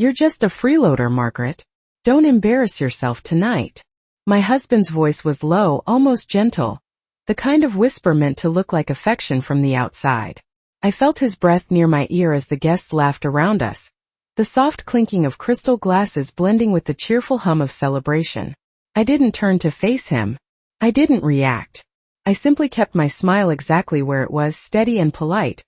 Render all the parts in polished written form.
You're just a freeloader, Margaret. Don't embarrass yourself tonight. My husband's voice was low, almost gentle, the kind of whisper meant to look like affection from the outside. I felt his breath near my ear as the guests laughed around us, the soft clinking of crystal glasses blending with the cheerful hum of celebration. I didn't turn to face him. I didn't react. I simply kept my smile exactly where it was, steady and polite,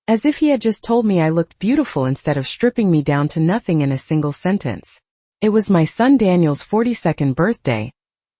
as if he had just told me I looked beautiful instead of stripping me down to nothing in a single sentence. It was my son Daniel's 42nd birthday,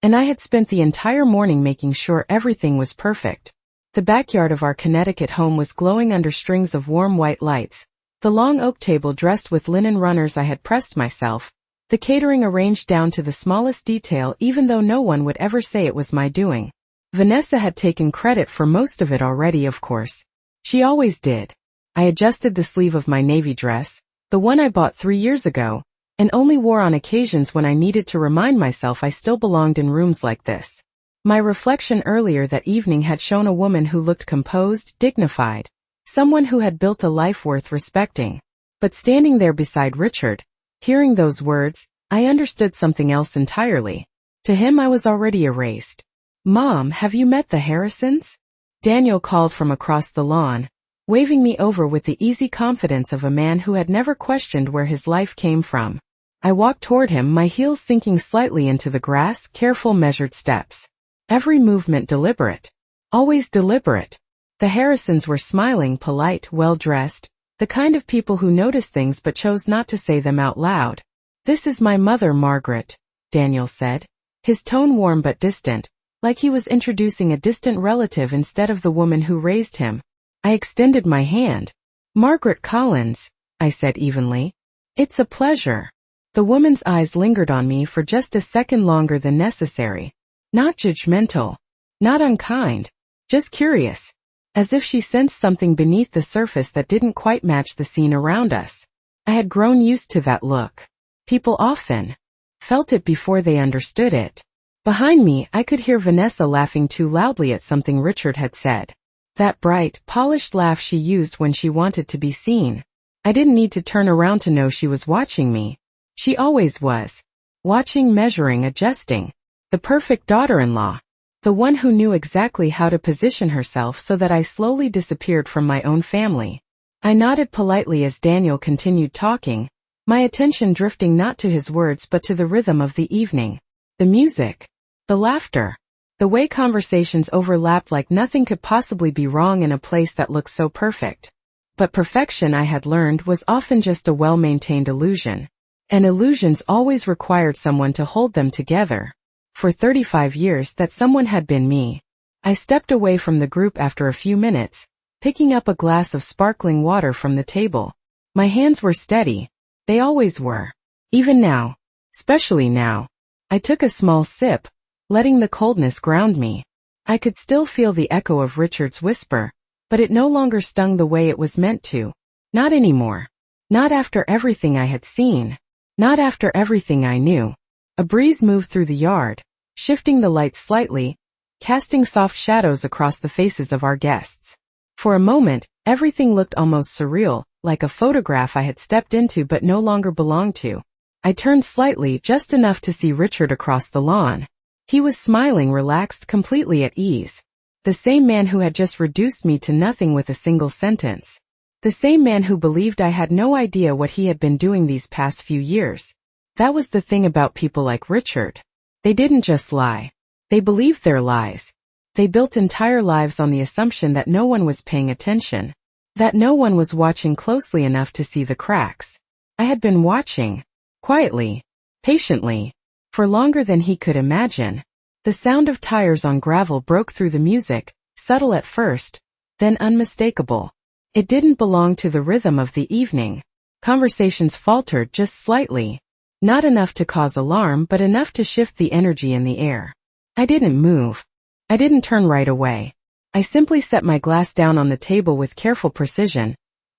and I had spent the entire morning making sure everything was perfect. The backyard of our Connecticut home was glowing under strings of warm white lights, the long oak table dressed with linen runners I had pressed myself, the catering arranged down to the smallest detail even though no one would ever say it was my doing. Vanessa had taken credit for most of it already, of course. She always did. I adjusted the sleeve of my navy dress, the one I bought 3 years ago, and only wore on occasions when I needed to remind myself I still belonged in rooms like this. My reflection earlier that evening had shown a woman who looked composed, dignified, someone who had built a life worth respecting. But standing there beside Richard, hearing those words, I understood something else entirely. To him I was already erased. "Mom, have you met the Harrisons?" Daniel called from across the lawn, waving me over with the easy confidence of a man who had never questioned where his life came from. I walked toward him, my heels sinking slightly into the grass, careful measured steps. Every movement deliberate. Always deliberate. The Harrisons were smiling, polite, well-dressed, the kind of people who notice things but chose not to say them out loud. "This is my mother, Margaret," Daniel said, his tone warm but distant, like he was introducing a distant relative instead of the woman who raised him. I extended my hand. "Margaret Collins," I said evenly. "It's a pleasure." The woman's eyes lingered on me for just a second longer than necessary. Not judgmental. Not unkind. Just curious. As if she sensed something beneath the surface that didn't quite match the scene around us. I had grown used to that look. People often felt it before they understood it. Behind me, I could hear Vanessa laughing too loudly at something Richard had said. That bright, polished laugh she used when she wanted to be seen. I didn't need to turn around to know she was watching me. She always was. Watching, measuring, adjusting. The perfect daughter-in-law. The one who knew exactly how to position herself so that I slowly disappeared from my own family. I nodded politely as Daniel continued talking, my attention drifting not to his words but to the rhythm of the evening. The music. The laughter. The way conversations overlapped like nothing could possibly be wrong in a place that looked so perfect. But perfection, I had learned, was often just a well-maintained illusion. And illusions always required someone to hold them together. For 35 years that someone had been me. I stepped away from the group after a few minutes, picking up a glass of sparkling water from the table. My hands were steady. They always were. Even now. Especially now. I took a small sip, letting the coldness ground me. I could still feel the echo of Richard's whisper, but it no longer stung the way it was meant to. Not anymore. Not after everything I had seen. Not after everything I knew. A breeze moved through the yard, shifting the light slightly, casting soft shadows across the faces of our guests. For a moment, everything looked almost surreal, like a photograph I had stepped into but no longer belonged to. I turned slightly, just enough to see Richard across the lawn. He was smiling, relaxed, completely at ease. The same man who had just reduced me to nothing with a single sentence. The same man who believed I had no idea what he had been doing these past few years. That was the thing about people like Richard. They didn't just lie. They believed their lies. They built entire lives on the assumption that no one was paying attention. That no one was watching closely enough to see the cracks. I had been watching. Quietly. Patiently. For longer than he could imagine. The sound of tires on gravel broke through the music, subtle at first, then unmistakable. It didn't belong to the rhythm of the evening. Conversations faltered just slightly. Not enough to cause alarm, but enough to shift the energy in the air. I didn't move. I didn't turn right away. I simply set my glass down on the table with careful precision,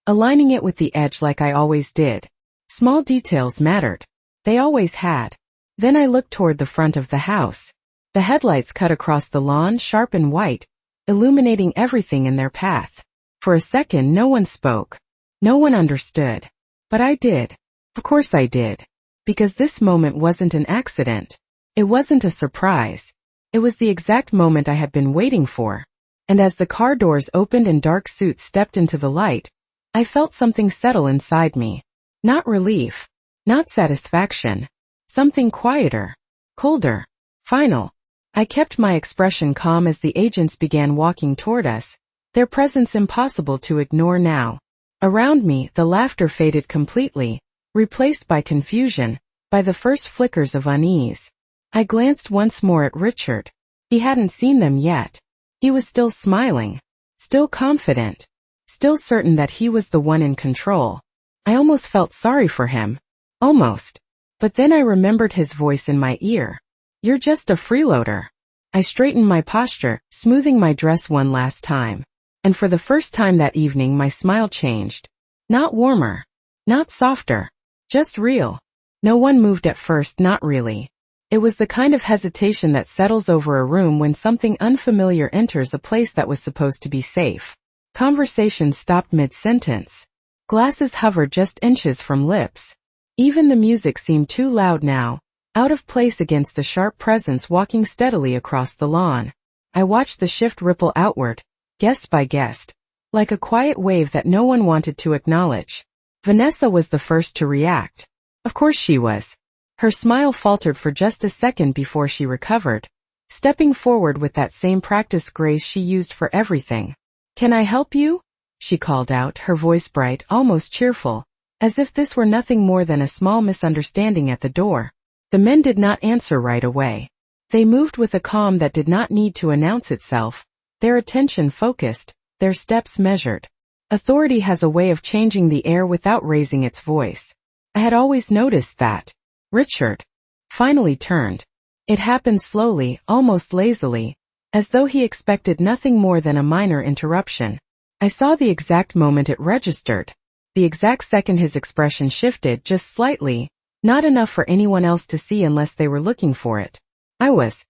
aligning it with the edge like I always did. Small details mattered. They always had. Then I looked toward the front of the house. The headlights cut across the lawn, sharp and white, illuminating everything in their path. For a second no one spoke. No one understood. But I did. Of course I did. Because this moment wasn't an accident. It wasn't a surprise. It was the exact moment I had been waiting for. And as the car doors opened and dark suits stepped into the light, I felt something settle inside me. Not relief. Not satisfaction. Something quieter. Colder. Final. I kept my expression calm as the agents began walking toward us, their presence impossible to ignore now. Around me, the laughter faded completely, replaced by confusion, by the first flickers of unease. I glanced once more at Richard. He hadn't seen them yet. He was still smiling, still confident, still certain that he was the one in control. I almost felt sorry for him. Almost. But then I remembered his voice in my ear. "You're just a freeloader." I straightened my posture, smoothing my dress one last time. And for the first time that evening my smile changed. Not warmer. Not softer. Just real. No one moved at first, not really. It was the kind of hesitation that settles over a room when something unfamiliar enters a place that was supposed to be safe. Conversation stopped mid-sentence. Glasses hovered just inches from lips. Even the music seemed too loud now, out of place against the sharp presence walking steadily across the lawn. I watched the shift ripple outward, guest by guest, like a quiet wave that no one wanted to acknowledge. Vanessa was the first to react. Of course she was. Her smile faltered for just a second before she recovered, stepping forward with that same practiced grace she used for everything. "Can I help you?" she called out, her voice bright, almost cheerful, as if this were nothing more than a small misunderstanding at the door. The men did not answer right away. They moved with a calm that did not need to announce itself, their attention focused, their steps measured. Authority has a way of changing the air without raising its voice. I had always noticed that. Richard finally turned. It happened slowly, almost lazily, as though he expected nothing more than a minor interruption. I saw the exact moment it registered. The exact second his expression shifted just slightly, not enough for anyone else to see unless they were looking for it. I was.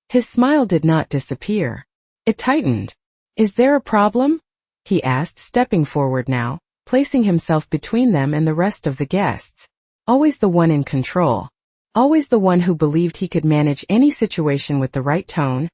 His smile did not disappear. It tightened. "Is there a problem?" he asked, stepping forward now, placing himself between them and the rest of the guests. Always the one in control. Always the one who believed he could manage any situation with the right tone,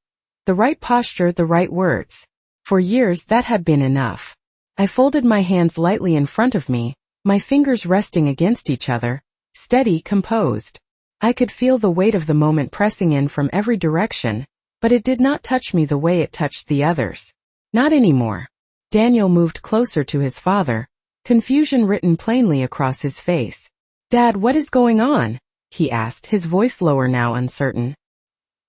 the right posture, the right words. For years that had been enough. I folded my hands lightly in front of me, my fingers resting against each other, steady, composed. I could feel the weight of the moment pressing in from every direction, but it did not touch me the way it touched the others. Not anymore. Daniel moved closer to his father, confusion written plainly across his face. "Dad, what is going on?" he asked, his voice lower now, uncertain.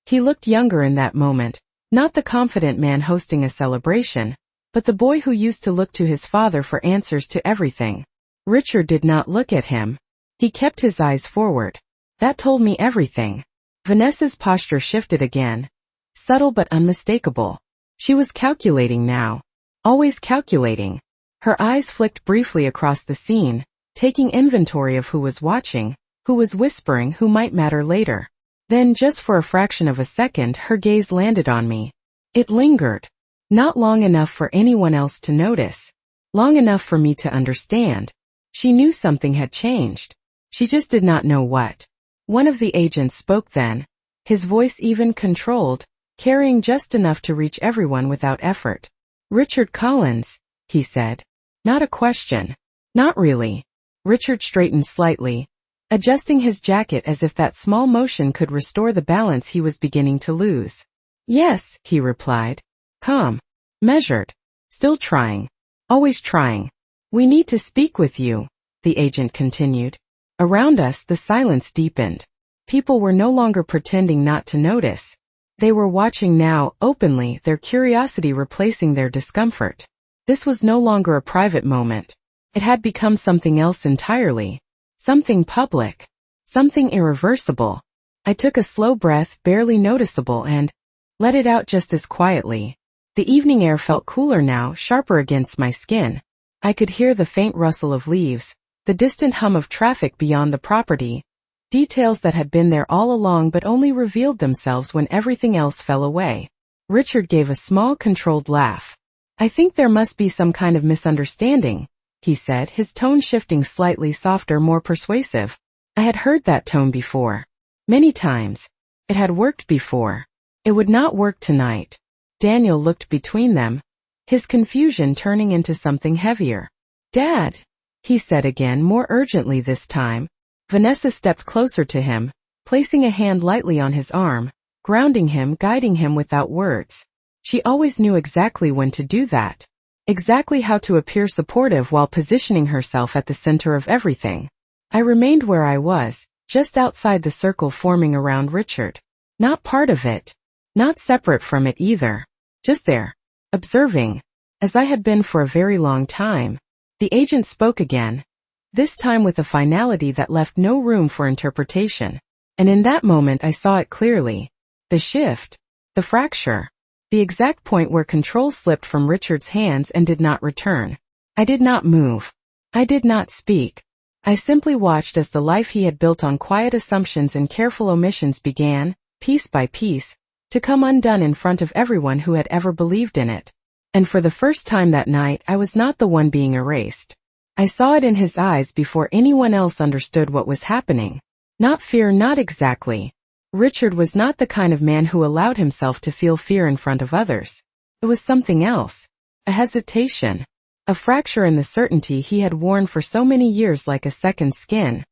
He looked younger in that moment, not the confident man hosting a celebration, but the boy who used to look to his father for answers to everything. Richard did not look at him. He kept his eyes forward. That told me everything. Vanessa's posture shifted again. Subtle but unmistakable. She was calculating now. Always calculating. Her eyes flicked briefly across the scene, taking inventory of who was watching, who was whispering, who might matter later. Then, just for a fraction of a second, her gaze landed on me. It lingered. Not long enough for anyone else to notice. Long enough for me to understand. She knew something had changed. She just did not know what. One of the agents spoke then, his voice even controlled, carrying just enough to reach everyone without effort. "Richard Collins," he said. Not a question. Not really. Richard straightened slightly, adjusting his jacket as if that small motion could restore the balance he was beginning to lose. "Yes," he replied. Calm. Measured. Still trying. Always trying. "We need to speak with you," the agent continued. Around us, the silence deepened. People were no longer pretending not to notice. They were watching now, openly, their curiosity replacing their discomfort. This was no longer a private moment. It had become something else entirely. Something public. Something irreversible. I took a slow breath, barely noticeable, and let it out just as quietly. The evening air felt cooler now, sharper against my skin. I could hear the faint rustle of leaves, the distant hum of traffic beyond the property, details that had been there all along but only revealed themselves when everything else fell away. Richard gave a small, controlled laugh. "I think there must be some kind of misunderstanding," he said, his tone shifting slightly softer, more persuasive. I had heard that tone before. Many times. It had worked before. It would not work tonight. Daniel looked between them, his confusion turning into something heavier. Dad, he said again, more urgently this time. Vanessa stepped closer to him, placing a hand lightly on his arm, grounding him, guiding him without words. She always knew exactly when to do that. Exactly how to appear supportive while positioning herself at the center of everything. I remained where I was, just outside the circle forming around Richard. Not part of it. Not separate from it either. Just there. Observing. As I had been for a very long time. The agent spoke again. This time with a finality that left no room for interpretation. And in that moment I saw it clearly. The shift. The fracture. The exact point where control slipped from Richard's hands and did not return. I did not move. I did not speak. I simply watched as the life he had built on quiet assumptions and careful omissions began, piece by piece, to come undone in front of everyone who had ever believed in it. And for the first time that night I was not the one being erased. I saw it in his eyes before anyone else understood what was happening. Not fear, not exactly. Richard was not the kind of man who allowed himself to feel fear in front of others. It was something else. A hesitation. A fracture in the certainty he had worn for so many years like a second skin.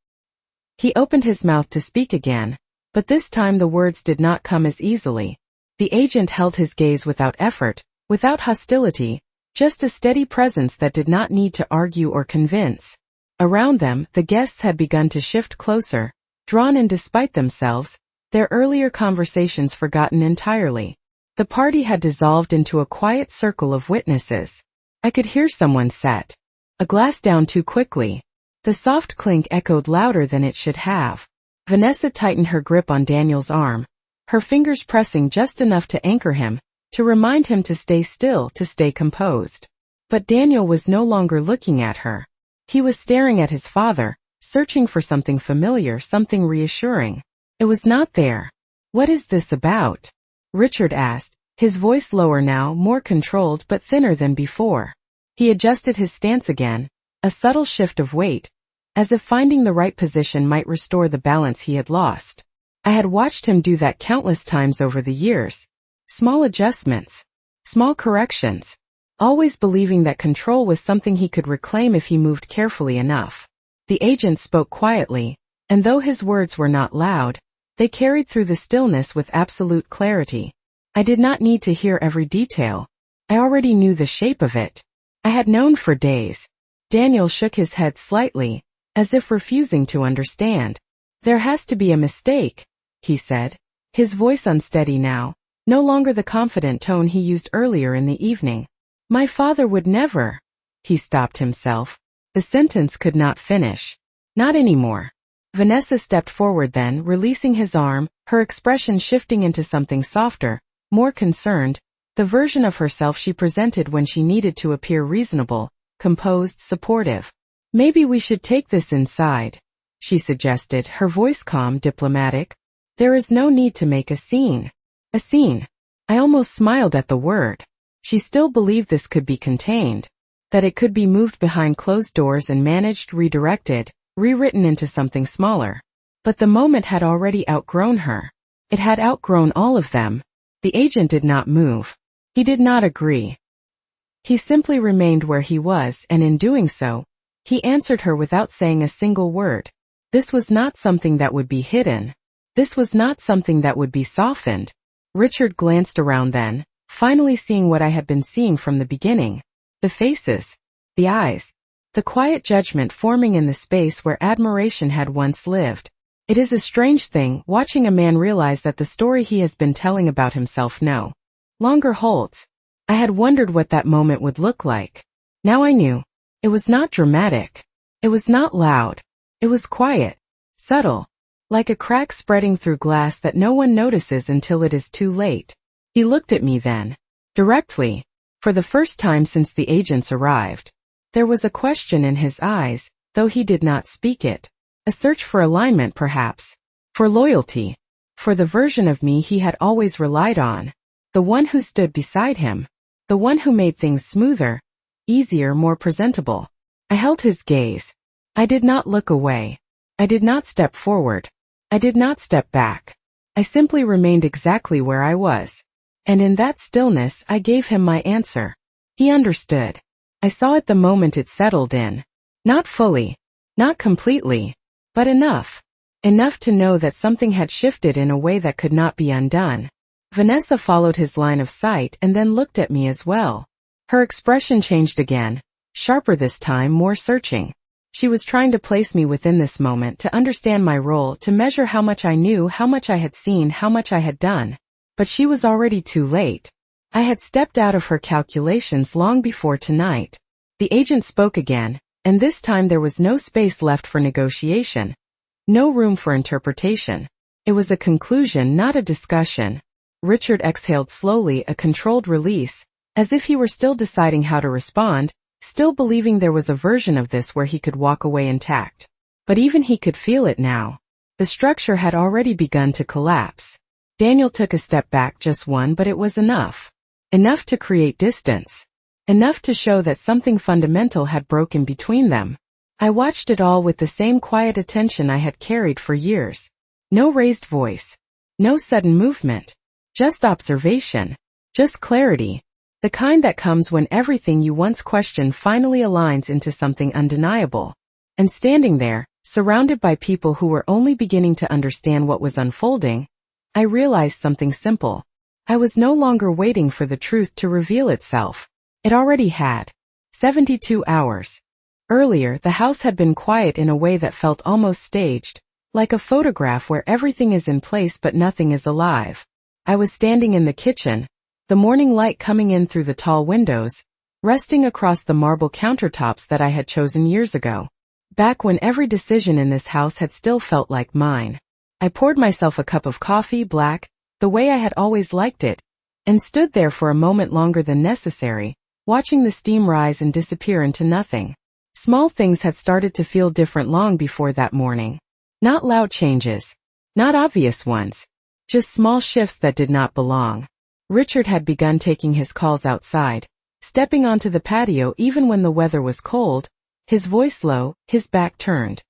He opened his mouth to speak again, but this time the words did not come as easily. The agent held his gaze without effort, without hostility, just a steady presence that did not need to argue or convince. Around them, the guests had begun to shift closer, drawn in despite themselves, their earlier conversations forgotten entirely. The party had dissolved into a quiet circle of witnesses. I could hear someone set a glass down too quickly. The soft clink echoed louder than it should have. Vanessa tightened her grip on Daniel's arm, her fingers pressing just enough to anchor him, to remind him to stay still, to stay composed. But Daniel was no longer looking at her. He was staring at his father, searching for something familiar, something reassuring. It was not there. What is this about? Richard asked, his voice lower now, more controlled but thinner than before. He adjusted his stance again, a subtle shift of weight, as if finding the right position might restore the balance he had lost. I had watched him do that countless times over the years. Small adjustments. Small corrections. Always believing that control was something he could reclaim if he moved carefully enough. The agent spoke quietly, and though his words were not loud, they carried through the stillness with absolute clarity. I did not need to hear every detail. I already knew the shape of it. I had known for days. Daniel shook his head slightly, as if refusing to understand. There has to be a mistake, he said, his voice unsteady now, no longer the confident tone he used earlier in the evening. My father would never. He stopped himself. The sentence could not finish. Not anymore. Vanessa stepped forward then, releasing his arm, her expression shifting into something softer, more concerned, the version of herself she presented when she needed to appear reasonable, composed, supportive. Maybe we should take this inside, she suggested, her voice calm, diplomatic. There is no need to make a scene. A scene. I almost smiled at the word. She still believed this could be contained, that it could be moved behind closed doors and managed, redirected, rewritten into something smaller. But the moment had already outgrown her. It had outgrown all of them. The agent did not move. He did not agree. He simply remained where he was, and in doing so, he answered her without saying a single word. This was not something that would be hidden. This was not something that would be softened. Richard glanced around then, finally seeing what I had been seeing from the beginning. The faces. The eyes. The quiet judgment forming in the space where admiration had once lived. It is a strange thing, watching a man realize that the story he has been telling about himself no longer holds. I had wondered what that moment would look like. Now I knew. It was not dramatic. It was not loud. It was quiet. Subtle. Like a crack spreading through glass that no one notices until it is too late. He looked at me then. Directly. For the first time since the agents arrived. There was a question in his eyes, though he did not speak it. A search for alignment perhaps. For loyalty. For the version of me he had always relied on. The one who stood beside him. The one who made things smoother, easier, more presentable. I held his gaze. I did not look away. I did not step forward. I did not step back. I simply remained exactly where I was. And in that stillness I gave him my answer. He understood. I saw it the moment it settled in. Not fully. Not completely. But enough. Enough to know that something had shifted in a way that could not be undone. Vanessa followed his line of sight and then looked at me as well. Her expression changed again, sharper this time, more searching. She was trying to place me within this moment, to understand my role, to measure how much I knew, how much I had seen, how much I had done. But she was already too late. I had stepped out of her calculations long before tonight. The agent spoke again, and this time there was no space left for negotiation. No room for interpretation. It was a conclusion, not a discussion. Richard exhaled slowly, a controlled release, as if he were still deciding how to respond, still believing there was a version of this where he could walk away intact. But even he could feel it now. The structure had already begun to collapse. Daniel took a step back, just one, but it was enough. Enough to create distance. Enough to show that something fundamental had broken between them. I watched it all with the same quiet attention I had carried for years. No raised voice. No sudden movement. Just observation. Just clarity. The kind that comes when everything you once questioned finally aligns into something undeniable. And standing there, surrounded by people who were only beginning to understand what was unfolding, I realized something simple. I was no longer waiting for the truth to reveal itself. It already had. 72 hours. Earlier, the house had been quiet in a way that felt almost staged, like a photograph where everything is in place but nothing is alive. I was standing in the kitchen, the morning light coming in through the tall windows, resting across the marble countertops that I had chosen years ago. Back when every decision in this house had still felt like mine. I poured myself a cup of coffee, black, the way I had always liked it, and stood there for a moment longer than necessary, watching the steam rise and disappear into nothing. Small things had started to feel different long before that morning. Not loud changes. Not obvious ones. Just small shifts that did not belong. Richard had begun taking his calls outside, stepping onto the patio even when the weather was cold, his voice low, his back turned.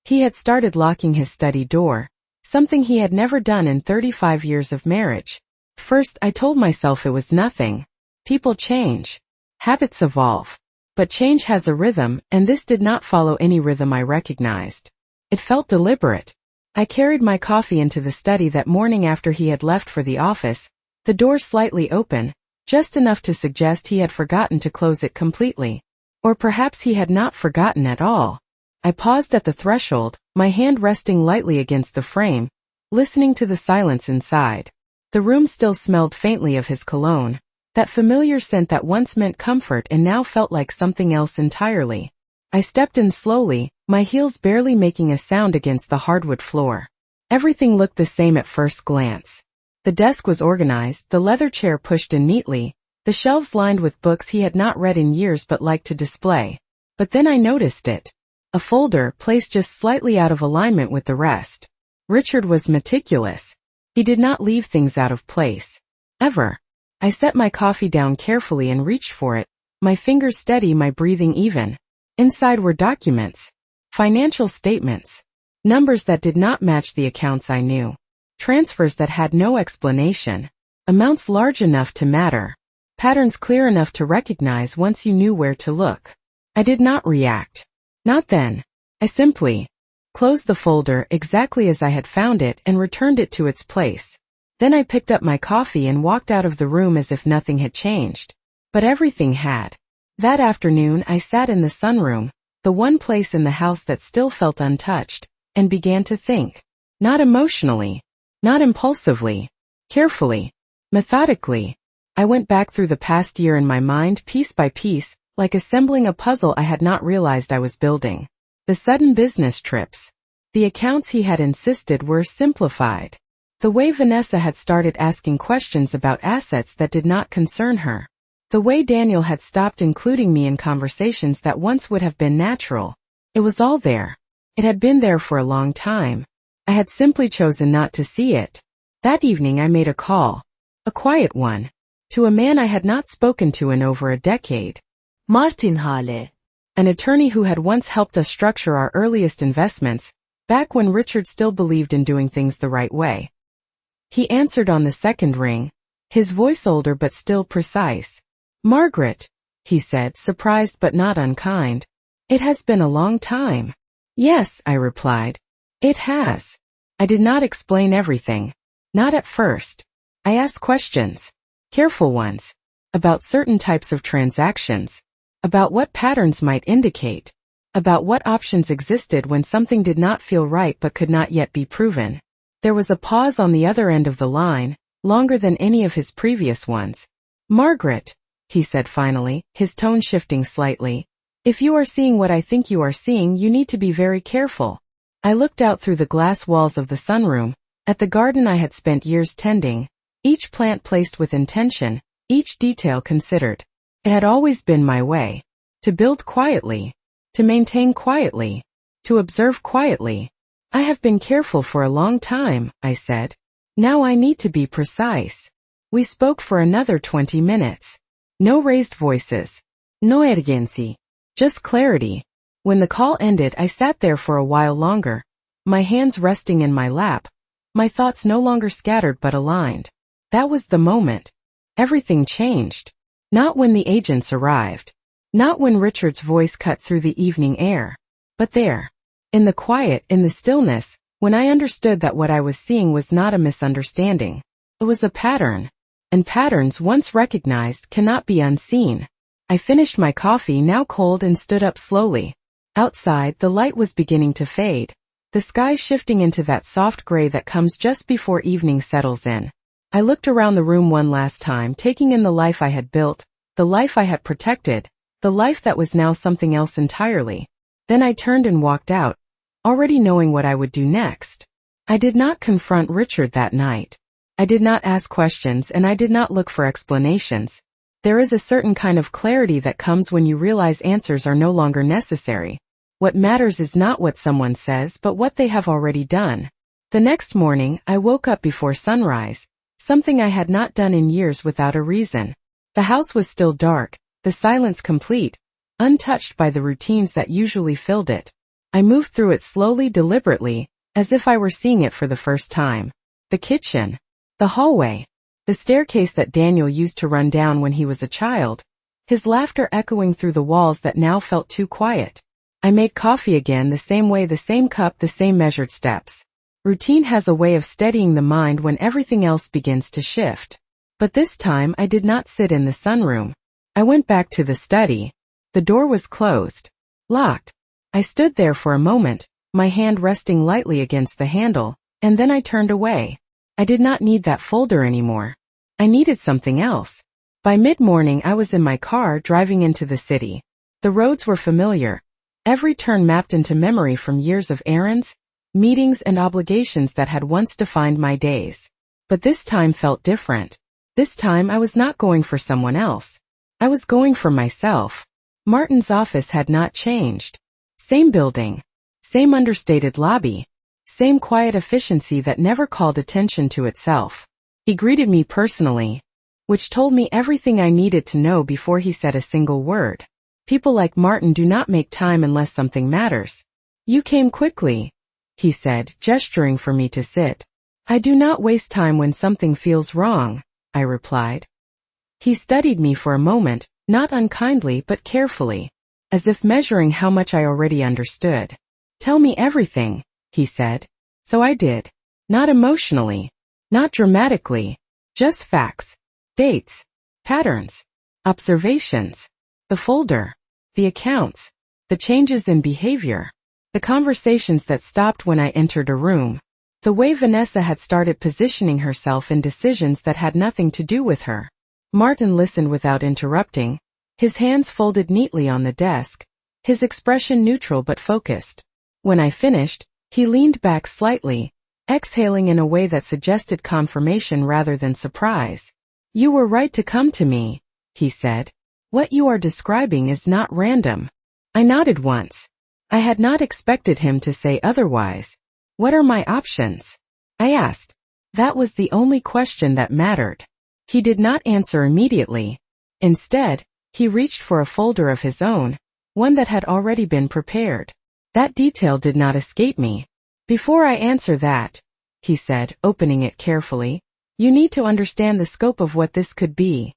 He had started locking his study door, something he had never done in 35 years of marriage. First, I told myself it was nothing. People change. Habits evolve. But change has a rhythm, and this did not follow any rhythm I recognized. It felt deliberate. I carried my coffee into the study that morning after he had left for the office, the door slightly open, just enough to suggest he had forgotten to close it completely. Or perhaps he had not forgotten at all. I paused at the threshold, my hand resting lightly against the frame, listening to the silence inside. The room still smelled faintly of his cologne, that familiar scent that once meant comfort and now felt like something else entirely. I stepped in slowly, my heels barely making a sound against the hardwood floor. Everything looked the same at first glance. The desk was organized, the leather chair pushed in neatly, the shelves lined with books he had not read in years but liked to display. But then I noticed it. A folder placed just slightly out of alignment with the rest. Richard was meticulous. He did not leave things out of place. Ever. I set my coffee down carefully and reached for it, my fingers steady, my breathing even. Inside were documents. Financial statements. Numbers that did not match the accounts I knew. Transfers that had no explanation. Amounts large enough to matter. Patterns clear enough to recognize once you knew where to look. I did not react. Not then. I simply closed the folder exactly as I had found it and returned it to its place. Then I picked up my coffee and walked out of the room as if nothing had changed. But everything had. That afternoon I sat in the sunroom, the one place in the house that still felt untouched, and began to think. Not emotionally. Not impulsively. Carefully. Methodically. I went back through the past year in my mind piece by piece, like assembling a puzzle I had not realized I was building. The sudden business trips. The accounts he had insisted were simplified. The way Vanessa had started asking questions about assets that did not concern her. The way Daniel had stopped including me in conversations that once would have been natural. It was all there. It had been there for a long time. I had simply chosen not to see it. That evening I made a call. A quiet one. To a man I had not spoken to in over a decade. Martin Hale. an attorney who had once helped us structure our earliest investments, back when Richard still believed in doing things the right way. He answered on the second ring, his voice older but still precise. "Margaret," he said, surprised but not unkind. "It has been a long time." "Yes," I replied. "It has." I did not explain everything. Not at first. I asked questions. Careful ones. About certain types of transactions. About what patterns might indicate. About what options existed when something did not feel right but could not yet be proven. There was a pause on the other end of the line, longer than any of his previous ones. "Margaret," he said finally, his tone shifting slightly, "if you are seeing what I think you are seeing, you need to be very careful." I looked out through the glass walls of the sunroom, at the garden I had spent years tending, each plant placed with intention, each detail considered. It had always been my way. To build quietly. To maintain quietly. To observe quietly. "I have been careful for a long time," I said. "Now I need to be precise." We spoke for another 20 minutes. No raised voices. No urgency. Just clarity. When the call ended, I sat there for a while longer, my hands resting in my lap, my thoughts no longer scattered but aligned. That was the moment. Everything changed. Not when the agents arrived. Not when Richard's voice cut through the evening air. But there. In the quiet, in the stillness, when I understood that what I was seeing was not a misunderstanding. It was a pattern. And patterns, once recognized, cannot be unseen. I finished my coffee, now cold, and stood up slowly. Outside, the light was beginning to fade, the sky shifting into that soft gray that comes just before evening settles in. I looked around the room one last time, taking in the life I had built, the life I had protected, the life that was now something else entirely. Then I turned and walked out, already knowing what I would do next. I did not confront Richard that night. I did not ask questions, and I did not look for explanations. There is a certain kind of clarity that comes when you realize answers are no longer necessary. What matters is not what someone says, but what they have already done. The next morning, I woke up before sunrise, something I had not done in years without a reason. The house was still dark, the silence complete, untouched by the routines that usually filled it. I moved through it slowly, deliberately, as if I were seeing it for the first time. The kitchen. The hallway. The staircase that Daniel used to run down when he was a child. His laughter echoing through the walls that now felt too quiet. I made coffee again, the same way, the same cup, the same measured steps. Routine has a way of steadying the mind when everything else begins to shift. But this time I did not sit in the sunroom. I went back to the study. The door was closed. Locked. I stood there for a moment, my hand resting lightly against the handle, and then I turned away. I did not need that folder anymore. I needed something else. By mid-morning I was in my car driving into the city. The roads were familiar. Every turn mapped into memory from years of errands, meetings, and obligations that had once defined my days. But this time felt different. This time I was not going for someone else. I was going for myself. Martin's office had not changed. Same building. Same understated lobby. Same quiet efficiency that never called attention to itself. He greeted me personally, which told me everything I needed to know before he said a single word. People like Martin do not make time unless something matters. "You came quickly," he said, gesturing for me to sit. "I do not waste time when something feels wrong," I replied. He studied me for a moment, not unkindly but carefully, as if measuring how much I already understood. "Tell me everything," he said. So I did. Not emotionally. Not dramatically. Just facts. Dates. Patterns. Observations. The folder. The accounts. The changes in behavior. The conversations that stopped when I entered a room. The way Vanessa had started positioning herself in decisions that had nothing to do with her. Martin listened without interrupting, his hands folded neatly on the desk, his expression neutral but focused. When I finished, he leaned back slightly, exhaling in a way that suggested confirmation rather than surprise. "You were right to come to me," he said. "What you are describing is not random." I nodded once. I had not expected him to say otherwise. "What are my options?" I asked. That was the only question that mattered. He did not answer immediately. Instead, he reached for a folder of his own, one that had already been prepared. That detail did not escape me. "Before I answer that," he said, opening it carefully, "you need to understand the scope of what this could be."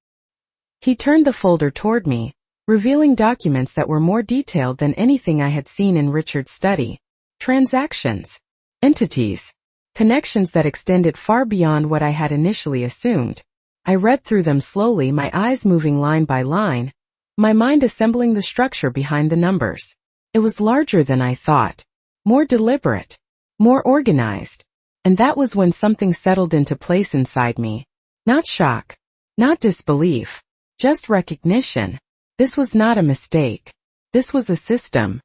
He turned the folder toward me, revealing documents that were more detailed than anything I had seen in Richard's study. Transactions, entities, connections that extended far beyond what I had initially assumed. I read through them slowly, my eyes moving line by line, my mind assembling the structure behind the numbers. It was larger than I thought, more deliberate, more organized. And that was when something settled into place inside me. Not shock, not disbelief, just recognition. This was not a mistake. This was a system.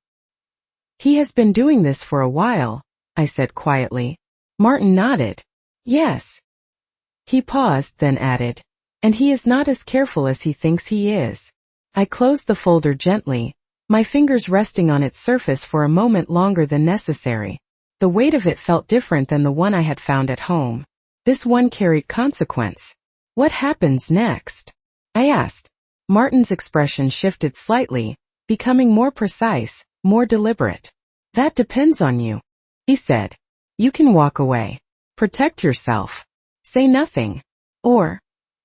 "He has been doing this for a while," I said quietly. Martin nodded. "Yes." He paused, then added, "And he is not as careful as he thinks he is." I closed the folder gently, my fingers resting on its surface for a moment longer than necessary. The weight of it felt different than the one I had found at home. This one carried consequence. "What happens next?" I asked. Martin's expression shifted slightly, becoming more precise, more deliberate. "That depends on you," he said. "You can walk away. Protect yourself. Say nothing. Or—"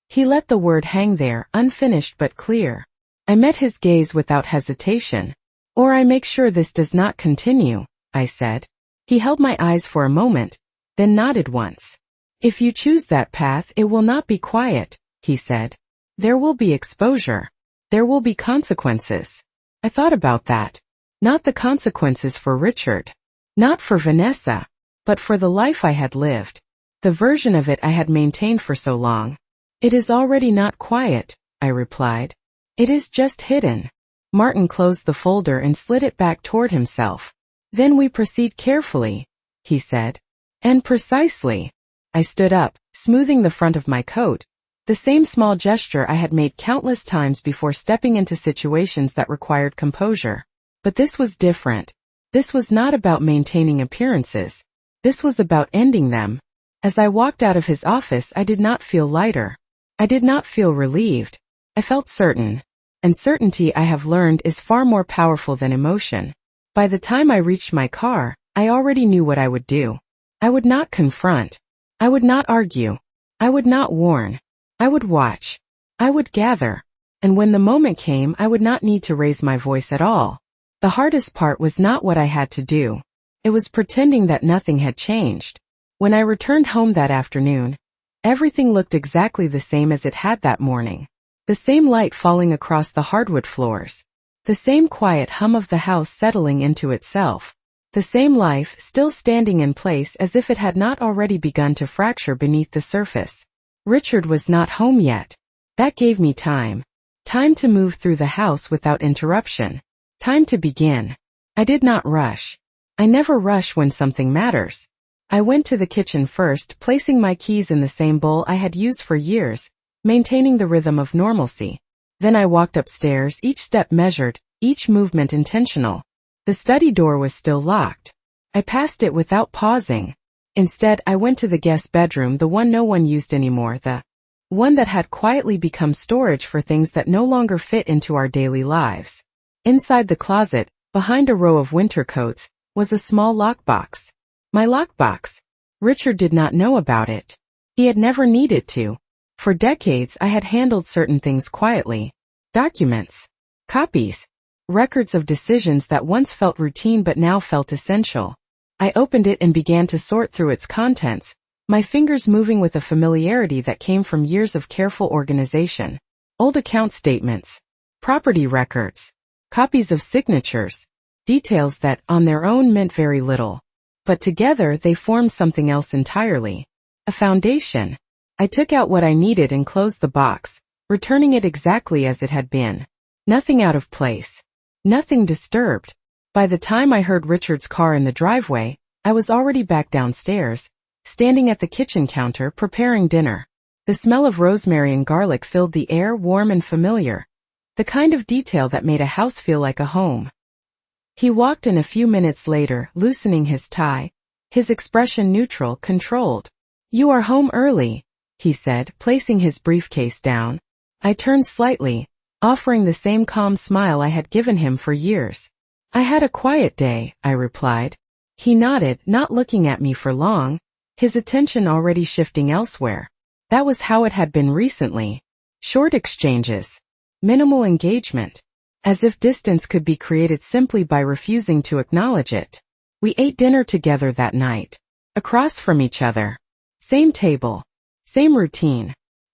He let the word hang there, unfinished but clear. I met his gaze without hesitation. "Or I make sure this does not continue," I said. He held my eyes for a moment, then nodded once. "If you choose that path, it will not be quiet," he said. "There will be exposure. There will be consequences." I thought about that. Not the consequences for Richard. Not for Vanessa. But for the life I had lived. The version of it I had maintained for so long. "It is already not quiet," I replied. "It is just hidden." Martin closed the folder and slid it back toward himself. "Then we proceed carefully," he said. "And precisely." I stood up, smoothing the front of my coat, the same small gesture I had made countless times before stepping into situations that required composure. But this was different. This was not about maintaining appearances. This was about ending them. As I walked out of his office, I did not feel lighter. I did not feel relieved. I felt certain. And certainty, I have learned, is far more powerful than emotion. By the time I reached my car, I already knew what I would do. I would not confront. I would not argue. I would not warn. I would watch. I would gather. And when the moment came, I would not need to raise my voice at all. The hardest part was not what I had to do. It was pretending that nothing had changed. When I returned home that afternoon, everything looked exactly the same as it had that morning. The same light falling across the hardwood floors. The same quiet hum of the house settling into itself. The same life still standing in place as if it had not already begun to fracture beneath the surface. Richard was not home yet. That gave me time. Time to move through the house without interruption. Time to begin. I did not rush. I never rush when something matters. I went to the kitchen first, placing my keys in the same bowl I had used for years, maintaining the rhythm of normalcy. Then I walked upstairs, each step measured, each movement intentional. The study door was still locked. I passed it without pausing. Instead, I went to the guest bedroom, the one no one used anymore, the one that had quietly become storage for things that no longer fit into our daily lives. Inside the closet, behind a row of winter coats, was a small lockbox. My lockbox. Richard did not know about it. He had never needed to. For decades, I had handled certain things quietly. Documents. Copies. Records of decisions that once felt routine but now felt essential. I opened it and began to sort through its contents, my fingers moving with a familiarity that came from years of careful organization. Old account statements. Property records. Copies of signatures. Details that, on their own, meant very little. But together they formed something else entirely. A foundation. I took out what I needed and closed the box, returning it exactly as it had been. Nothing out of place. Nothing disturbed. By the time I heard Richard's car in the driveway, I was already back downstairs, standing at the kitchen counter preparing dinner. The smell of rosemary and garlic filled the air, warm and familiar. The kind of detail that made a house feel like a home. He walked in a few minutes later, loosening his tie, his expression neutral, controlled. "You are home early," he said, placing his briefcase down. I turned slightly, offering the same calm smile I had given him for years. I had a quiet day, I replied. He nodded, not looking at me for long, his attention already shifting elsewhere. That was how it had been recently. Short exchanges. Minimal engagement. As if distance could be created simply by refusing to acknowledge it. We ate dinner together that night. Across from each other. Same table. Same routine.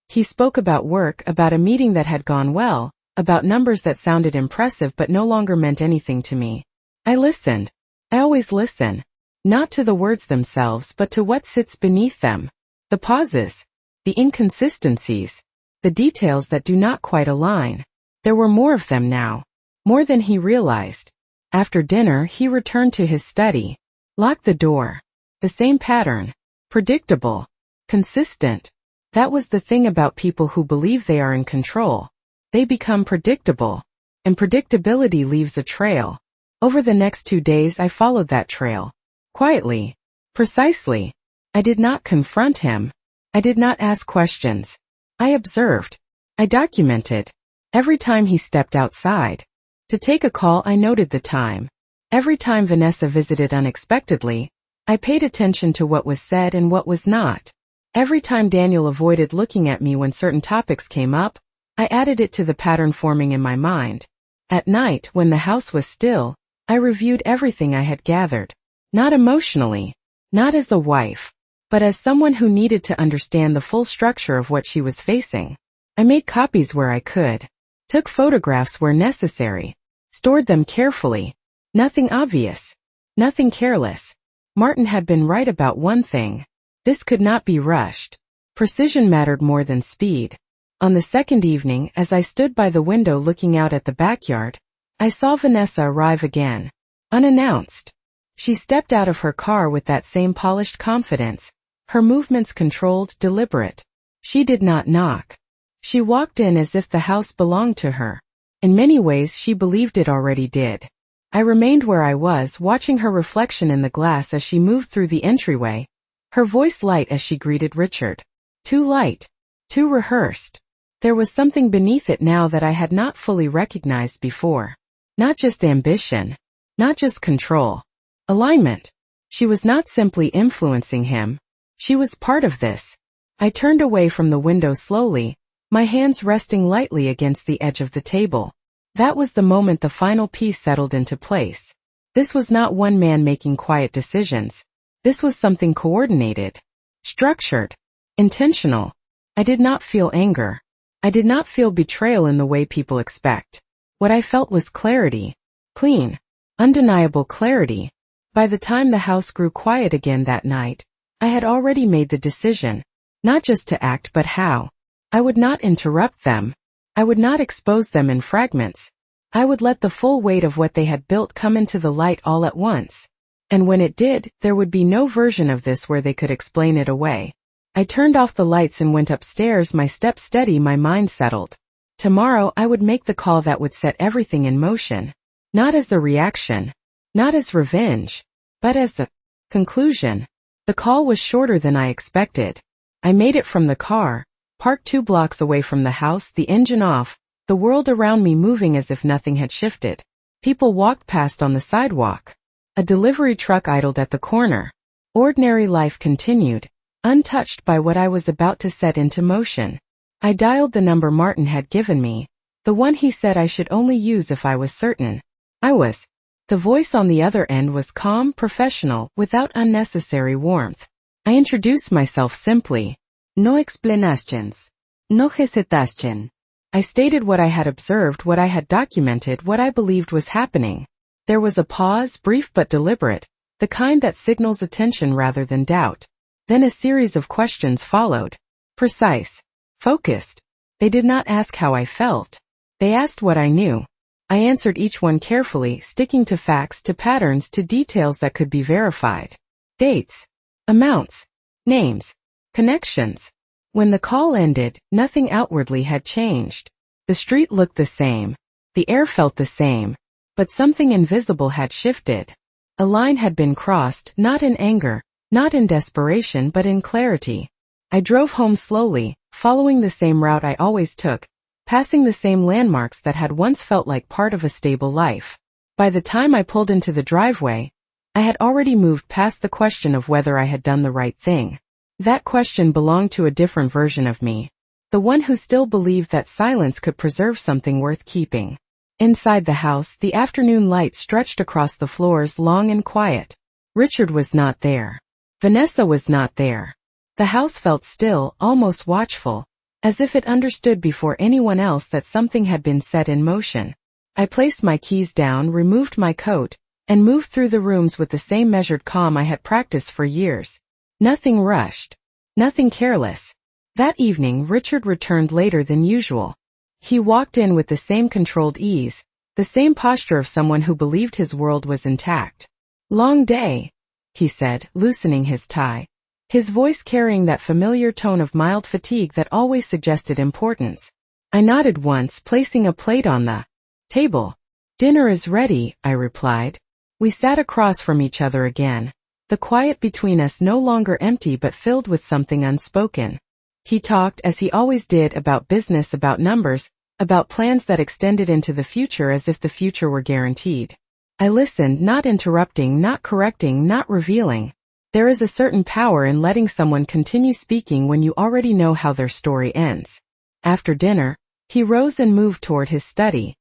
He spoke about work, about a meeting that had gone well, about numbers that sounded impressive but no longer meant anything to me. I listened. I always listen. Not to the words themselves but to what sits beneath them. The pauses. The inconsistencies. The details that do not quite align. There were more of them now. More than he realized. After dinner he returned to his study. Locked the door. The same pattern. Predictable. Consistent. That was the thing about people who believe they are in control. They become predictable. And predictability leaves a trail. Over the next 2 days I followed that trail. Quietly. Precisely. I did not confront him. I did not ask questions. I observed. I documented. Every time he stepped outside. To take a call I noted the time. Every time Vanessa visited unexpectedly, I paid attention to what was said and what was not. Every time Daniel avoided looking at me when certain topics came up, I added it to the pattern forming in my mind. At night, when the house was still, I reviewed everything I had gathered. Not emotionally, not as a wife, but as someone who needed to understand the full structure of what she was facing. I made copies where I could, took photographs where necessary, stored them carefully. Nothing obvious, nothing careless. Martin had been right about one thing. This could not be rushed. Precision mattered more than speed. On the second evening, as I stood by the window looking out at the backyard, I saw Vanessa arrive again. Unannounced. She stepped out of her car with that same polished confidence, her movements controlled, deliberate. She did not knock. She walked in as if the house belonged to her. In many ways she believed it already did. I remained where I was, watching her reflection in the glass as she moved through the entryway, her voice light as she greeted Richard. Too light. Too rehearsed. There was something beneath it now that I had not fully recognized before. Not just ambition. Not just control. Alignment. She was not simply influencing him. She was part of this. I turned away from the window slowly, my hands resting lightly against the edge of the table. That was the moment the final piece settled into place. This was not one man making quiet decisions. This was something coordinated. Structured. Intentional. I did not feel anger. I did not feel betrayal in the way people expect. What I felt was clarity. Clean. Undeniable clarity. By the time the house grew quiet again that night, I had already made the decision. Not just to act but how. I would not interrupt them. I would not expose them in fragments. I would let the full weight of what they had built come into the light all at once. And when it did, there would be no version of this where they could explain it away. I turned off the lights and went upstairs, my steps steady, my mind settled. Tomorrow I would make the call that would set everything in motion. Not as a reaction. Not as revenge. But as a conclusion. The call was shorter than I expected. I made it from the car, parked 2 blocks away from the house, the engine off, the world around me moving as if nothing had shifted. People walked past on the sidewalk. A delivery truck idled at the corner. Ordinary life continued, untouched by what I was about to set into motion. I dialed the number Martin had given me, the one he said I should only use if I was certain. I was. The voice on the other end was calm, professional, without unnecessary warmth. I introduced myself simply. No explanations. No hesitation. I stated what I had observed, what I had documented, what I believed was happening. There was a pause, brief but deliberate, the kind that signals attention rather than doubt. Then a series of questions followed. Precise. Focused. They did not ask how I felt. They asked what I knew. I answered each one carefully, sticking to facts, to patterns, to details that could be verified. Dates. Amounts. Names. Connections. When the call ended, nothing outwardly had changed. The street looked the same. The air felt the same. But something invisible had shifted. A line had been crossed, not in anger, not in desperation, but in clarity. I drove home slowly, following the same route I always took, passing the same landmarks that had once felt like part of a stable life. By the time I pulled into the driveway, I had already moved past the question of whether I had done the right thing. That question belonged to a different version of me, the one who still believed that silence could preserve something worth keeping. Inside the house, the afternoon light stretched across the floors, long and quiet. Richard was not there. Vanessa was not there. The house felt still, almost watchful, as if it understood before anyone else that something had been set in motion. I placed my keys down, removed my coat, and moved through the rooms with the same measured calm I had practiced for years. Nothing rushed. Nothing careless. That evening, Richard returned later than usual. He walked in with the same controlled ease, the same posture of someone who believed his world was intact. "Long day," he said, loosening his tie, his voice carrying that familiar tone of mild fatigue that always suggested importance. I nodded once, placing a plate on the table. "Dinner is ready," I replied. We sat across from each other again, the quiet between us no longer empty but filled with something unspoken. He talked, as he always did, about business, about numbers, about plans that extended into the future as if the future were guaranteed. I listened, not interrupting, not correcting, not revealing. There is a certain power in letting someone continue speaking when you already know how their story ends. After dinner, he rose and moved toward his study.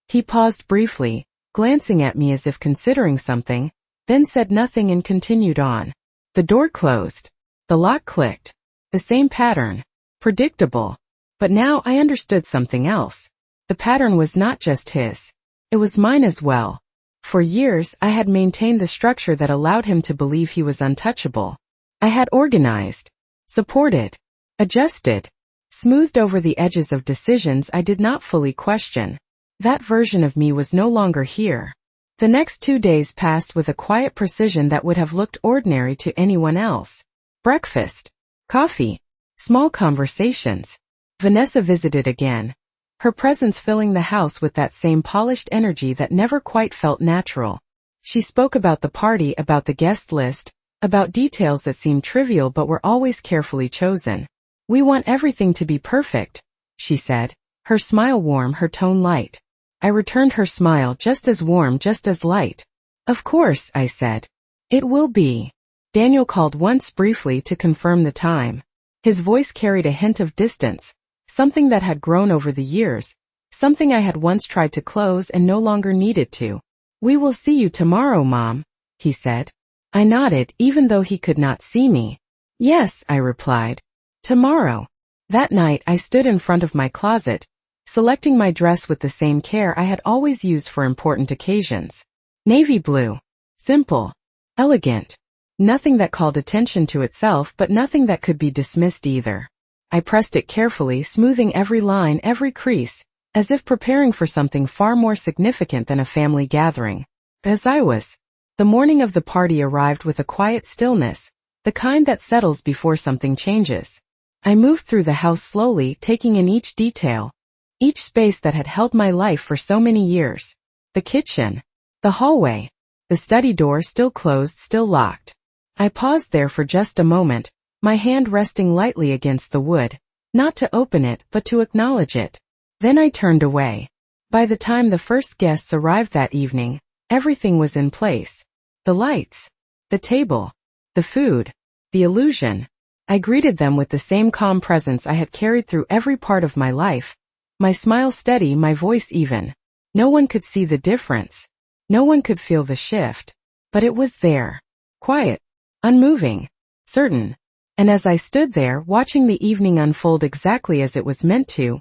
He paused briefly, glancing at me as if considering something, then said nothing and continued on. The door closed. The lock clicked. The same pattern. Predictable. But now I understood something else. The pattern was not just his. It was mine as well. For years, I had maintained the structure that allowed him to believe he was untouchable. I had organized, supported, adjusted, smoothed over the edges of decisions I did not fully question. That version of me was no longer here. The next 2 days passed with a quiet precision that would have looked ordinary to anyone else. Breakfast, coffee, small conversations. Vanessa visited again, her presence filling the house with that same polished energy that never quite felt natural. She spoke about the party, about the guest list, about details that seemed trivial but were always carefully chosen. "We want everything to be perfect," she said, her smile warm, her tone light. I returned her smile, just as warm, just as light. "Of course," I said. "It will be." Daniel called once briefly to confirm the time. His voice carried a hint of distance, something that had grown over the years, something I had once tried to close and no longer needed to. "We will see you tomorrow, Mom," he said. I nodded, even though he could not see me. "Yes," I replied. "Tomorrow." That night I stood in front of my closet, selecting my dress with the same care I had always used for important occasions. Navy blue. Simple. Elegant. Nothing that called attention to itself, but nothing that could be dismissed either. I pressed it carefully, smoothing every line, every crease, as if preparing for something far more significant than a family gathering. As I was. The morning of the party arrived with a quiet stillness, the kind that settles before something changes. I moved through the house slowly, taking in each detail, each space that had held my life for so many years. The kitchen, the hallway, the study door still closed, still locked. I paused there for just a moment, my hand resting lightly against the wood, not to open it, but to acknowledge it. Then I turned away. By the time the first guests arrived that evening, everything was in place. The lights, the table, the food, the illusion. I greeted them with the same calm presence I had carried through every part of my life, my smile steady, my voice even. No one could see the difference. No one could feel the shift. But it was there. Quiet. Unmoving. Certain. And as I stood there, watching the evening unfold exactly as it was meant to,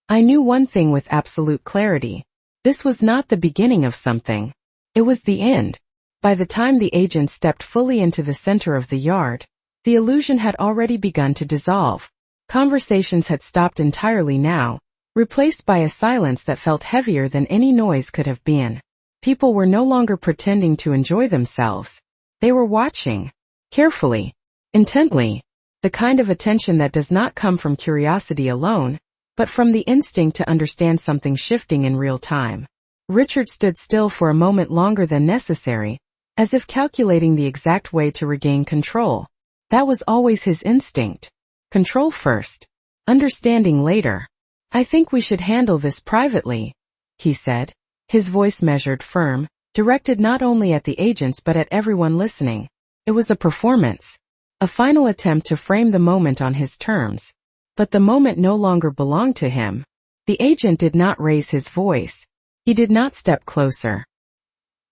I knew one thing with absolute clarity. This was not the beginning of something. It was the end. By the time the agent stepped fully into the center of the yard, the illusion had already begun to dissolve. Conversations had stopped entirely now, replaced by a silence that felt heavier than any noise could have been. People were no longer pretending to enjoy themselves. They were watching. Carefully. Intently. The kind of attention that does not come from curiosity alone, but from the instinct to understand something shifting in real time. Richard stood still for a moment longer than necessary, as if calculating the exact way to regain control. That was always his instinct. Control first. Understanding later. I think we should handle this privately, he said, his voice measured, firm, directed not only at the agents but at everyone listening. It was a performance, a final attempt to frame the moment on his terms. But the moment no longer belonged to him. The agent did not raise his voice. He did not step closer.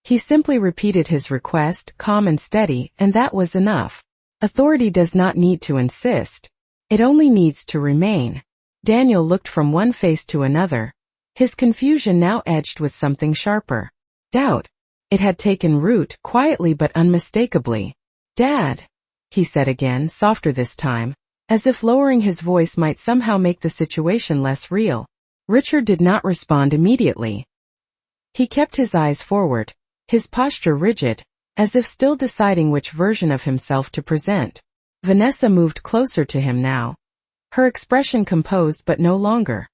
He simply repeated his request, calm and steady, and that was enough. Authority does not need to insist. It only needs to remain. Daniel looked from one face to another, his confusion now edged with something sharper. Doubt. It had taken root, quietly but unmistakably. "Dad," he said again, softer this time, as if lowering his voice might somehow make the situation less real. Richard did not respond immediately. He kept his eyes forward, his posture rigid, as if still deciding which version of himself to present. Vanessa moved closer to him now, her expression composed but no longer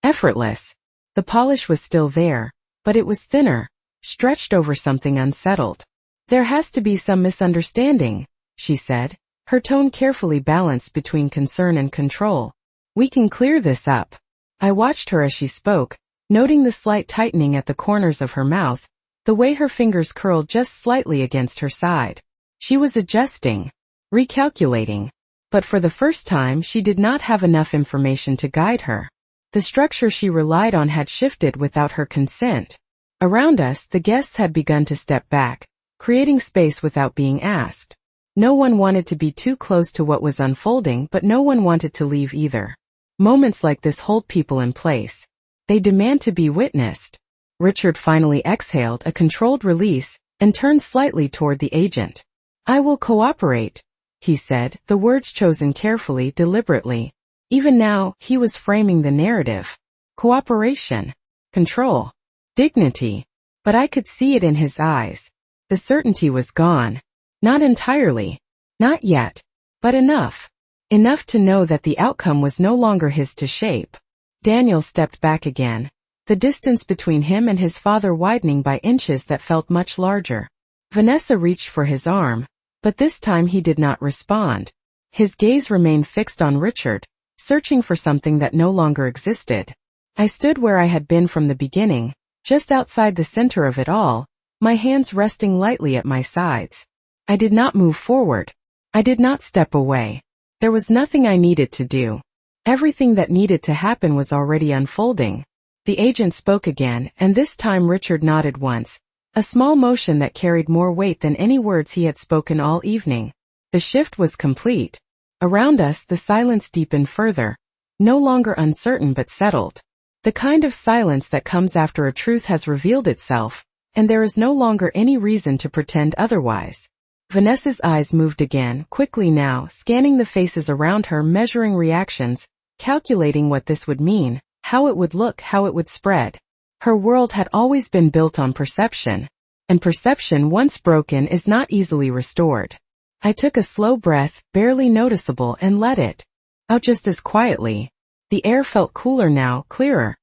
effortless. The polish was still there, but it was thinner, stretched over something unsettled. "There has to be some misunderstanding," she said, her tone carefully balanced between concern and control. "We can clear this up." I watched her as she spoke, noting the slight tightening at the corners of her mouth, the way her fingers curled just slightly against her side. She was adjusting, recalculating. But for the first time she did not have enough information to guide her. The structure she relied on had shifted without her consent. Around us, the guests had begun to step back, creating space without being asked. No one wanted to be too close to what was unfolding, but no one wanted to leave either. Moments like this hold people in place. They demand to be witnessed. Richard finally exhaled a controlled release and turned slightly toward the agent. "I will cooperate," he said, the words chosen carefully, deliberately. Even now, he was framing the narrative. Cooperation. Control. Dignity. But I could see it in his eyes. The certainty was gone. Not entirely. Not yet. But enough. Enough to know that the outcome was no longer his to shape. Daniel stepped back again, the distance between him and his father widening by inches that felt much larger. Vanessa reached for his arm, but this time he did not respond. His gaze remained fixed on Richard, searching for something that no longer existed. I stood where I had been from the beginning, just outside the center of it all, my hands resting lightly at my sides. I did not move forward. I did not step away. There was nothing I needed to do. Everything that needed to happen was already unfolding. The agent spoke again, and this time Richard nodded once, a small motion that carried more weight than any words he had spoken all evening. The shift was complete. Around us the silence deepened further, no longer uncertain but settled. The kind of silence that comes after a truth has revealed itself, and there is no longer any reason to pretend otherwise. Vanessa's eyes moved again, quickly now, scanning the faces around her, measuring reactions, calculating what this would mean, how it would look, how it would spread. Her world had always been built on perception, and perception once broken is not easily restored. I took a slow breath, barely noticeable, and let it out just as quietly. The air felt cooler now, clearer,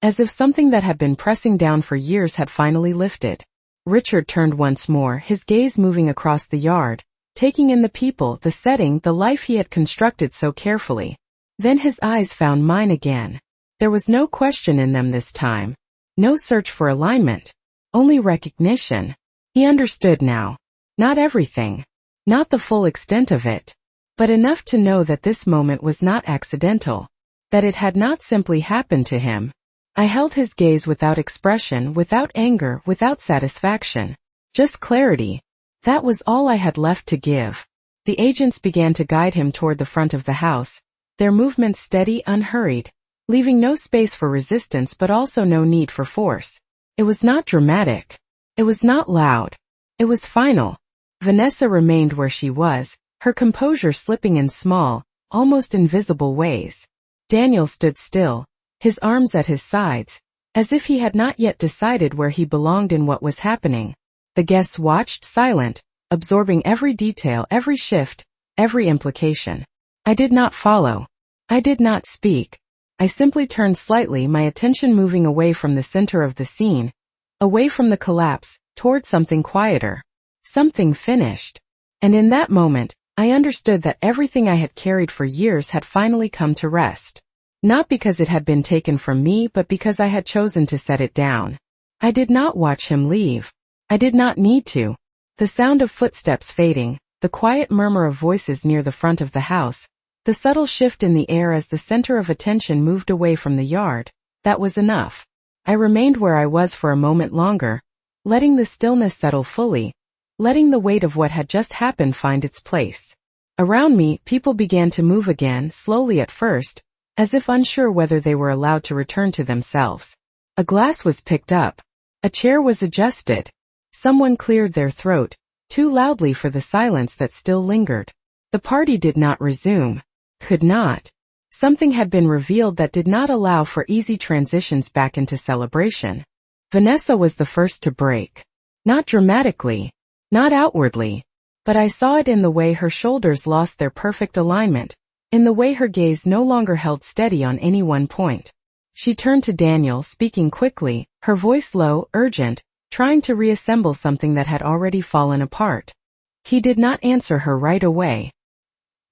as if something that had been pressing down for years had finally lifted. Richard turned once more, his gaze moving across the yard, taking in the people, the setting, the life he had constructed so carefully. Then his eyes found mine again. There was no question in them this time. No search for alignment. Only recognition. He understood now. Not everything. Not the full extent of it. But enough to know that this moment was not accidental. That it had not simply happened to him. I held his gaze without expression, without anger, without satisfaction. Just clarity. That was all I had left to give. The agents began to guide him toward the front of the house, their movements steady, unhurried, leaving no space for resistance but also no need for force. It was not dramatic. It was not loud. It was final. Vanessa remained where she was, her composure slipping in small, almost invisible ways. Daniel stood still, his arms at his sides, as if he had not yet decided where he belonged in what was happening. The guests watched, silent, absorbing every detail, every shift, every implication. I did not follow. I did not speak. I simply turned slightly, my attention moving away from the center of the scene, away from the collapse, toward something quieter. Something finished. And in that moment, I understood that everything I had carried for years had finally come to rest. Not because it had been taken from me but because I had chosen to set it down. I did not watch him leave. I did not need to. The sound of footsteps fading, the quiet murmur of voices near the front of the house, the subtle shift in the air as the center of attention moved away from the yard, that was enough. I remained where I was for a moment longer, letting the stillness settle fully, letting the weight of what had just happened find its place. Around me, people began to move again, slowly at first, as if unsure whether they were allowed to return to themselves. A glass was picked up. A chair was adjusted. Someone cleared their throat, too loudly for the silence that still lingered. The party did not resume. Could not. Something had been revealed that did not allow for easy transitions back into celebration. Vanessa was the first to break. Not dramatically, not outwardly, but I saw it in the way her shoulders lost their perfect alignment, in the way her gaze no longer held steady on any one point. She turned to Daniel, speaking quickly, her voice low, urgent, trying to reassemble something that had already fallen apart. He did not answer her right away.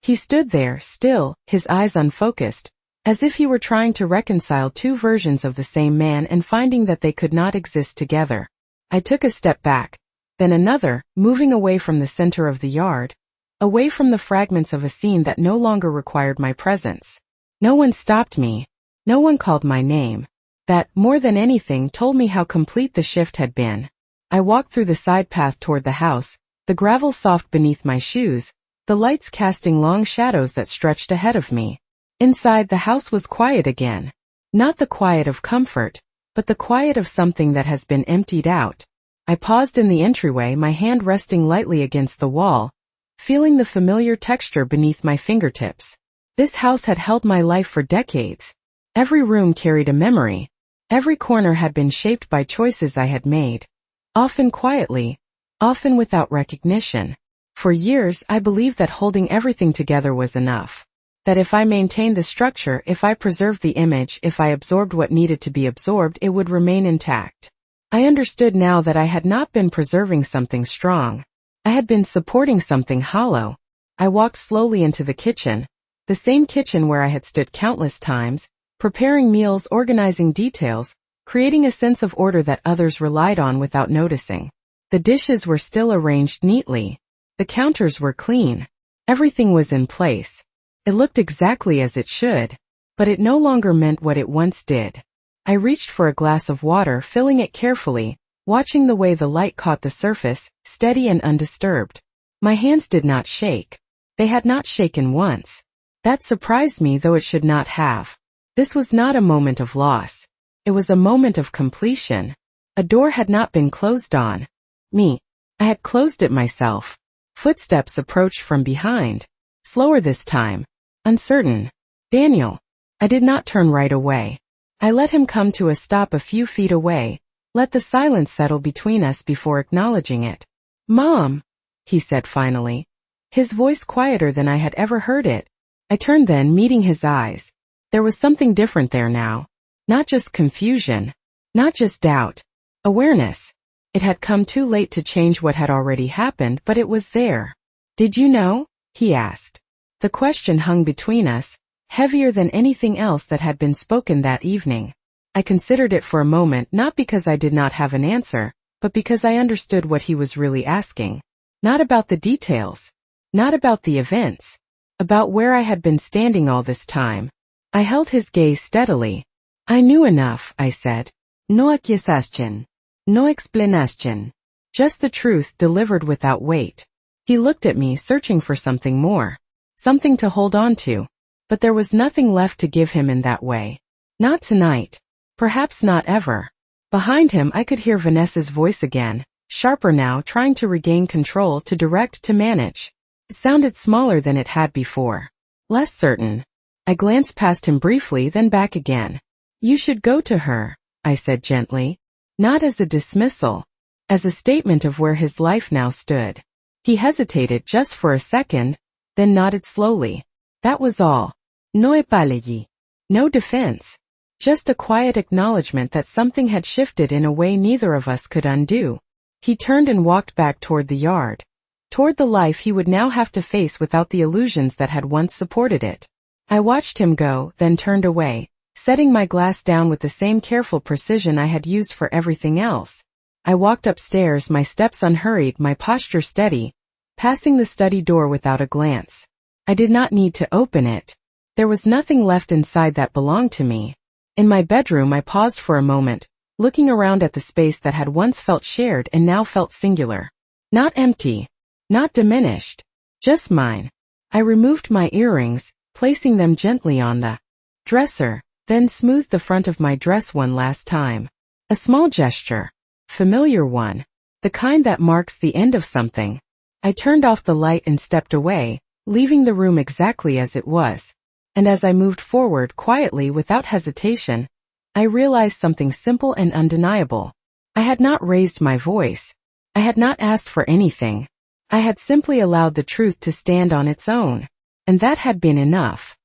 He stood there, still, his eyes unfocused, as if he were trying to reconcile two versions of the same man and finding that they could not exist together. I took a step back, then another, moving away from the center of the yard, away from the fragments of a scene that no longer required my presence. No one stopped me. No one called my name. That, more than anything, told me how complete the shift had been. I walked through the side path toward the house, the gravel soft beneath my shoes, the lights casting long shadows that stretched ahead of me. Inside, the house was quiet again. Not the quiet of comfort, but the quiet of something that has been emptied out. I paused in the entryway, my hand resting lightly against the wall, feeling the familiar texture beneath my fingertips. This house had held my life for decades. Every room carried a memory. Every corner had been shaped by choices I had made. Often quietly, often without recognition. For years, I believed that holding everything together was enough. That if I maintained the structure, if I preserved the image, if I absorbed what needed to be absorbed, it would remain intact. I understood now that I had not been preserving something strong. I had been supporting something hollow. I walked slowly into the kitchen, the same kitchen where I had stood countless times, preparing meals, organizing details, creating a sense of order that others relied on without noticing. The dishes were still arranged neatly. The counters were clean. Everything was in place. It looked exactly as it should, but it no longer meant what it once did. I reached for a glass of water, filling it carefully, watching the way the light caught the surface, steady and undisturbed. My hands did not shake. They had not shaken once. That surprised me, though it should not have. This was not a moment of loss. It was a moment of completion. A door had not been closed on me. I had closed it myself. Footsteps approached from behind. Slower this time. Uncertain. Daniel. I did not turn right away. I let him come to a stop a few feet away, let the silence settle between us before acknowledging it. Mom, he said finally, his voice quieter than I had ever heard it. I turned then, meeting his eyes. There was something different there now. Not just confusion. Not just doubt. Awareness. It had come too late to change what had already happened, but it was there. Did you know? He asked. The question hung between us, heavier than anything else that had been spoken that evening. I considered it for a moment, not because I did not have an answer, but because I understood what he was really asking. Not about the details. Not about the events. About where I had been standing all this time. I held his gaze steadily. I knew enough, I said. No accusación. No explanación. Just the truth delivered without weight. He looked at me, searching for something more. Something to hold on to. But there was nothing left to give him in that way. Not tonight. Perhaps not ever. Behind him I could hear Vanessa's voice again, sharper now, trying to regain control, to direct, to manage. It sounded smaller than it had before. Less certain. I glanced past him briefly, then back again. You should go to her, I said gently. Not as a dismissal. As a statement of where his life now stood. He hesitated just for a second, then nodded slowly. That was all. No apology. No defense. Just a quiet acknowledgement that something had shifted in a way neither of us could undo. He turned and walked back toward the yard. Toward the life he would now have to face without the illusions that had once supported it. I watched him go, then turned away, setting my glass down with the same careful precision I had used for everything else. I walked upstairs, my steps unhurried, my posture steady, passing the study door without a glance. I did not need to open it. There was nothing left inside that belonged to me. In my bedroom I paused for a moment, looking around at the space that had once felt shared and now felt singular. Not empty. Not diminished. Just mine. I removed my earrings, placing them gently on the dresser, then smoothed the front of my dress one last time. A small gesture. Familiar one. The kind that marks the end of something. I turned off the light and stepped away, leaving the room exactly as it was. And as I moved forward quietly without hesitation, I realized something simple and undeniable. I had not raised my voice. I had not asked for anything. I had simply allowed the truth to stand on its own. And that had been enough.